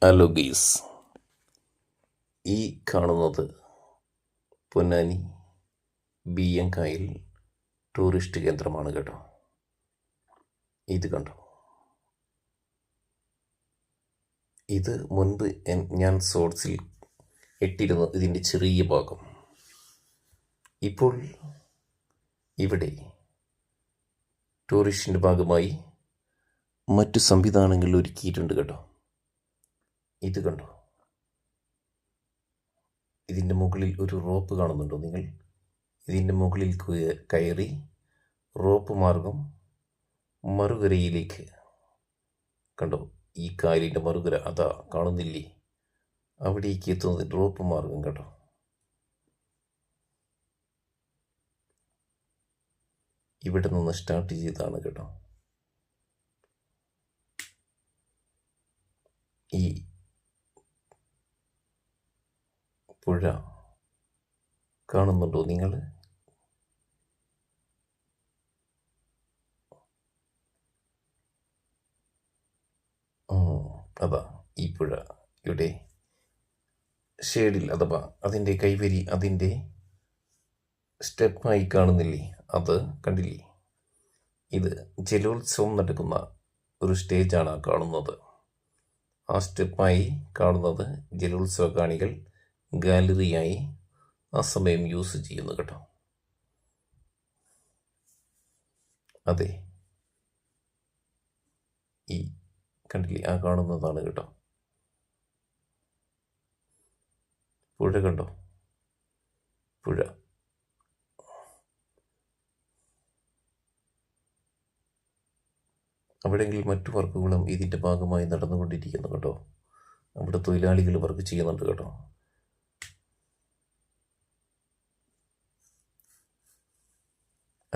Hello ഗീസ്, ഈ കാണുന്നത് Ponnani ബിയ്യങ്കായൽ tourist കേന്ദ്രമാണ് കേട്ടോ. ഇത് കണ്ടോ, ഇത് മുൻപ് ഞാൻ ഷോർട്സിൽ ഇട്ടിരുന്നു ഇതിൻ്റെ ചെറിയ ഭാഗം. ഇപ്പോൾ ഇവിടെ ടൂറിസ്റ്റിൻ്റെ ഭാഗമായി മറ്റു സംവിധാനങ്ങൾ ഒരുക്കിയിട്ടുണ്ട് കേട്ടോ. ഇത് കണ്ടോ, ഇതിൻ്റെ മുകളിൽ ഒരു റോപ്പ് കാണുന്നുണ്ടോ നിങ്ങൾ? ഇതിൻ്റെ മുകളിൽ കയറി റോപ്പ് മാർഗം മറുകരയിലേക്ക്, കണ്ടോ, ഈ കായലിൻ്റെ മറുകര അതാ കാണുന്നില്ലേ, അവിടേക്ക് എത്തുന്നത് റോപ്പ് മാർഗം കേട്ടോ. ഇവിടെ നിന്ന് സ്റ്റാർട്ട് ചെയ്താണ് കേട്ടോ. ഈ പുഴ കാണുന്നുണ്ടോ നിങ്ങൾ? അതാ ഈ പുഴ ഇവിടെ ഷേഡിൽ അഥവാ അതിൻ്റെ കൈവരി, അതിൻ്റെ സ്റ്റെപ്പായി കാണുന്നില്ലേ, അത് കണ്ടില്ലേ? ഇത് ജലോത്സവം നടക്കുന്ന ഒരു സ്റ്റേജാണ് കാണുന്നത്. ആ സ്റ്റെപ്പായി കാണുന്നത് ജലോത്സവ കാണികൾ ഗാലറിയായി ആ സമയം യൂസ് ചെയ്യുന്നു കേട്ടോ. അതെ, ഈ കണ്ടില്ലേ, ആ കാണുന്നതാണ് കേട്ടോ പുഴ. കണ്ടോ പുഴ. അവിടെയെങ്കിൽ മറ്റു വർക്കുകളും ഇതിൻ്റെ ഭാഗമായി നടന്നുകൊണ്ടിരിക്കുന്നു കേട്ടോ. അവിടെ തൊഴിലാളികൾ വർക്ക് ചെയ്യുന്നുണ്ട് കേട്ടോ.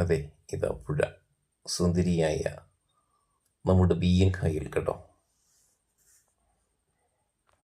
അതെ, ഇതാ പുഴ, സുന്ദരിയായ നമ്മുടെ ബിയ്യങ്കായൽ കേട്ടോ.